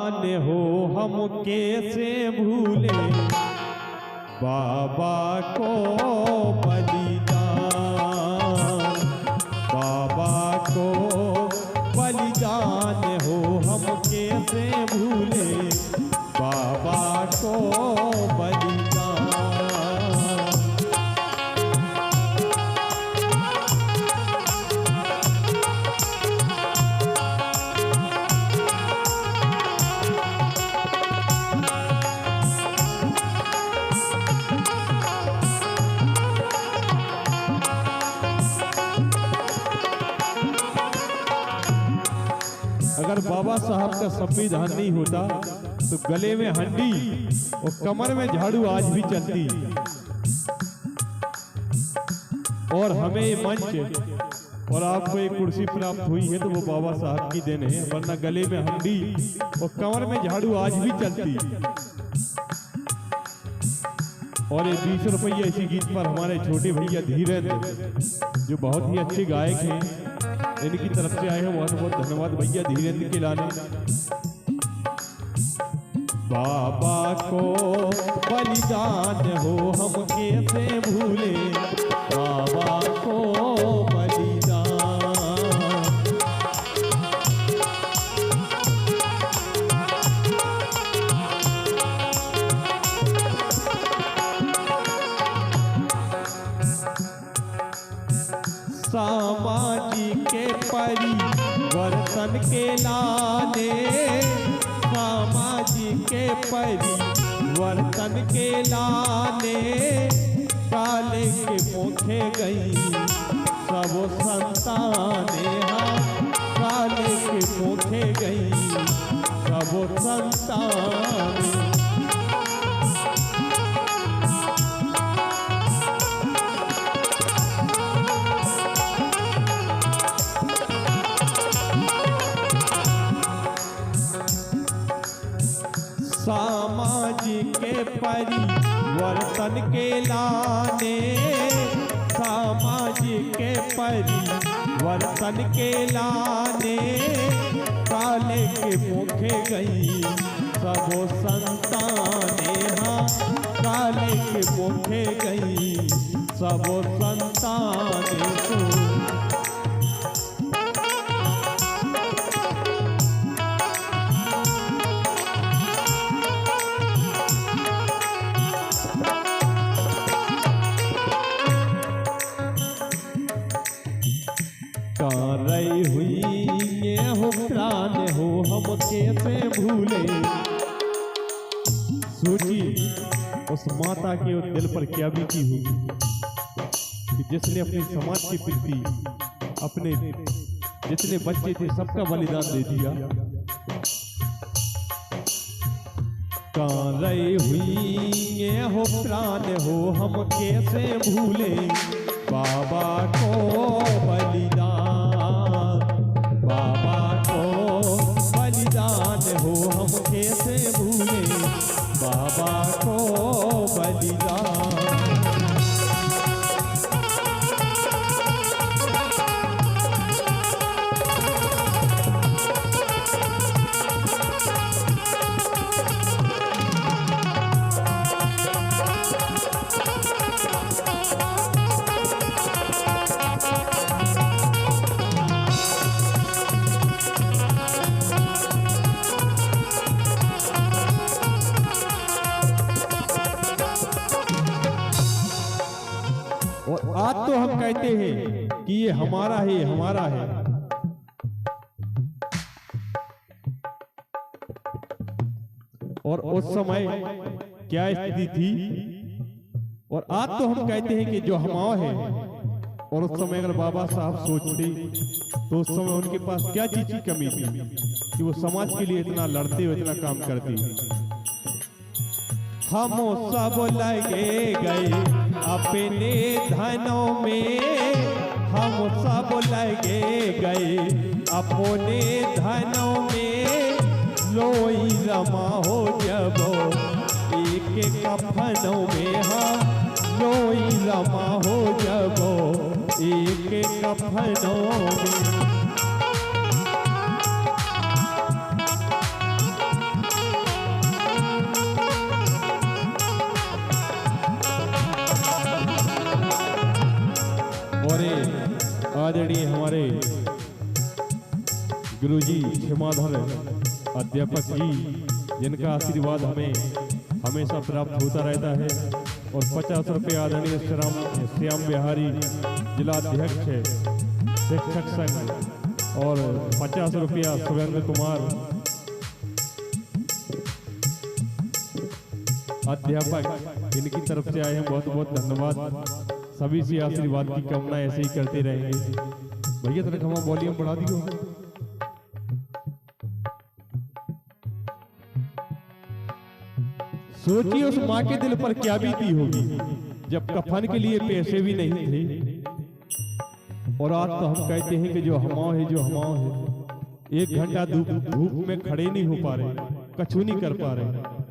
बलिदान हो हम कैसे भूले बाबा को बलिदान, बाबा को बलिदान हो हम कैसे भूले बाबा को बलिदान। अगर बाबा साहब का संविधान नहीं होता तो गले में हंडी और कमर में झाड़ू आज भी चलती, और हमें ये मंच और आपको एक कुर्सी प्राप्त हुई है तो वो बाबा साहब की देन है, वरना गले में हंडी और कमर में झाड़ू आज भी चलती। और ये 20 रुपये इसी गीत पर हमारे छोटे भैया धीरेन्द्र जो बहुत ही अच्छे गायक हैं, इनकी तरफ से आए हैं, बहुत बहुत धन्यवाद भैया धीरेन्द्र के लाने। बाबा को बलिदान हो हम कैसे भूले बाबा को बलिदान। सामाजिक परिवर्तन के लाने, सामाजिक परिवर्तन के लाने काले के मुखे गई सब संताने, हाँ काले के मुखे गई सब संताने। सामाजिक परिवर्तन के लाने, सामाजिक परिवर्तन के लाने काले के मुखे गई सब संताने, हाँ काले के मुखे गई सब संताने। रही हुई ये हो प्राण हो हम कैसे भूले। सोची उस माता के दिल पर क्या बीती होगी कि जिसने अपने समाज के प्रति अपने जितने बच्चे थे सबका बलिदान दे दिया। कहाँ रही हुई ये हो प्राण हो हम कैसे भूले बाबा को बलिदान, बाबा को बलिदान हो हम कैसे भूले बाबा को बलिदान। आज तो हम कहते हैं कि ये हमारा है, हमारा है, और उस समय क्या स्थिति थी, और आज तो हम कहते हैं कि जो हमारा है। और उस समय अगर बाबा साहब सोचते तो उस समय उनके पास क्या चीज की कमी थी कि वो समाज के लिए इतना लड़ते हो, इतना काम करते। हम सब लगे गए अपने धनों में, हम सब लगे गए अपने धनों में, लोई रमा हो जब एक कफनों में, हाँ लोई रमा हो जब एक कफनों में। आदरणीय हमारे गुरुजी क्षमाधर अध्यापक जी, जिनका आशीर्वाद हमें हमेशा प्राप्त होता रहता है। और 50 रुपये आदरणीय श्याम बिहारी जिलाध्यक्ष शिक्षक संघ और 50 रुपया सुरेंद्र कुमार अध्यापक, इनकी तरफ से आए हैं। बहुत बहुत धन्यवाद। सभी से आशीर्वाद की कामना ऐसे ही करते रहेंगे। भैया तेरे खमा वॉल्यूम बढ़ा दियो। सोचिए उस माँ के दिल पर क्या बीती होगी जब कफन के लिए पैसे भी नहीं थे। और आज तो हम कहते हैं कि जो हमाओ है, जो हमाओ है, 1 घंटा धूप में खड़े नहीं हो पा रहे, कछु नहीं कर पा रहे।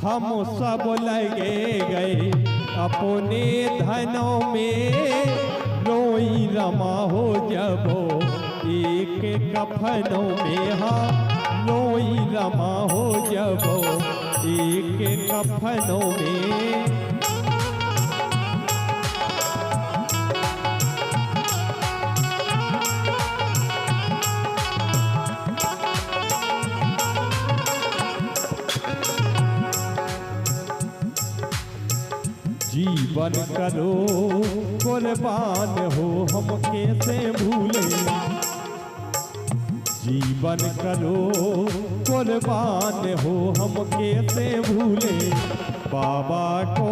हम सब लगे गए अपने धनों में, रोई रमा हो जब एक कफनों में। हाँ, रोई रमा हो जब एक कफनों में। जीवन करो कुर्बान हो, हम कैसे भूले। जीवन करो कुर्बान हो, हम कैसे भूले। बाबा को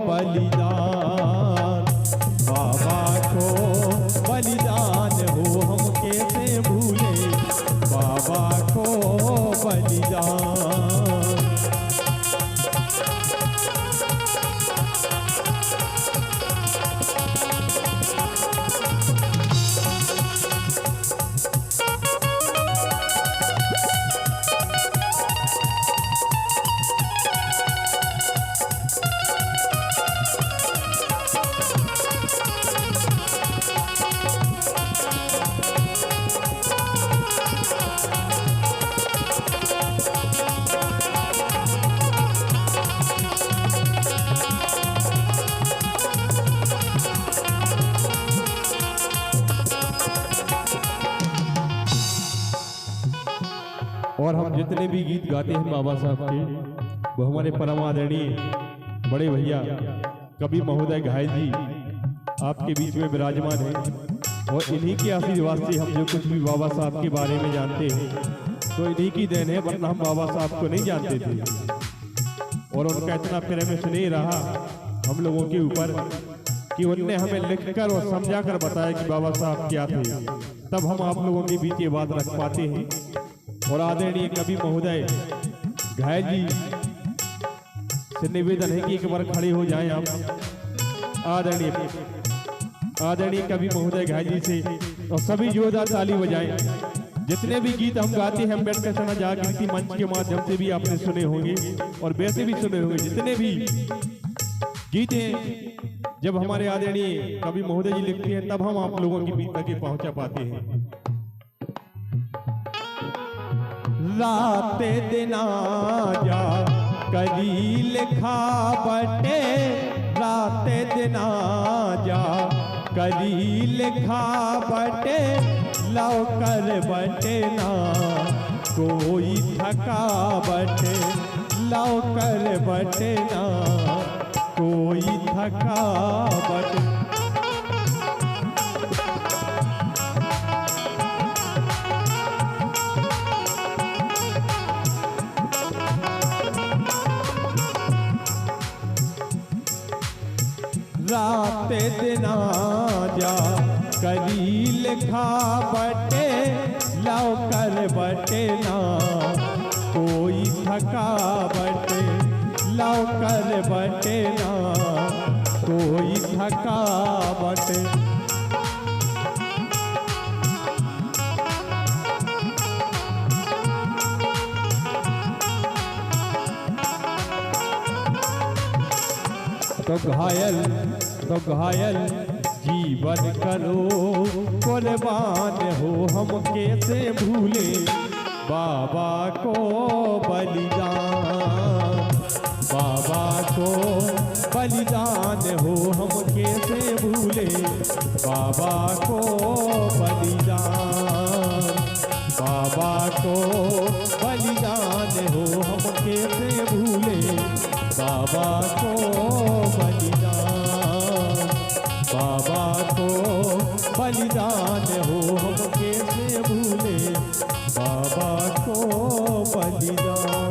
बलिदान, बाबा को बलिदान हो, हम कैसे भूले। बाबा को बलिदान। और हम जितने भी गीत गाते हैं बाबा साहब के, वो हमारे परम आदरणीय बड़े भैया कवि महोदय घायल जी आपके बीच में विराजमान हैं। और इन्हीं के आशीर्वाद से हम जो कुछ भी बाबा साहब के बारे में जानते हैं तो इन्हीं की देन है, वरना हम बाबा साहब को नहीं जानते थे। और उनका इतना प्रेम स्नेह रहा हम लोगों के ऊपर कि उनने हमें लिखकर और समझा कर बताया कि बाबा साहब क्या थे, तब हम आप लोगों के बीच ये बात रख पाते हैं। और आदरणीय कवि महोदय घायल जी से निवेदन है कि एक बार खड़े हो जाएं आप। आदरणीय कवि महोदय घायल जी से और सभी जोरदार ताली बजाएं। जितने भी गीत हम गाते हैं अम्बेडकर सेना जागृति मंच के माध्यम से भी आपने सुने होंगे और वैसे भी सुने होंगे। जितने भी गीत हैं जब हमारे आदरणीय कवि महोदय जी लिखते हैं तब हम आप लोगों के बीच तक पहुंचा पाते हैं। रात दिना जा करी लिखा बटे, रात दिना जा करी लिखा बटे, लव कर बटे ना कोई थकावट, लव कर बटे ना कोई थकावट। रात दिना जा करी लिखा बटे, लव कर बटे ना कोई थकावट, लव कर बटे ना कोई थकावट। तो घायल जीवन करो कुर्बान हो, हम कैसे भूले बाबा को बलिदान। बाबा को बलिदान हो हम कैसे भूले, बाबा को बलिदान, बाबा को बलिदान हो हम कैसे भूले, बाबा को बलिदान, बाबा को बलिदान हो हम कैसे भूले, बाबा को बलिदान।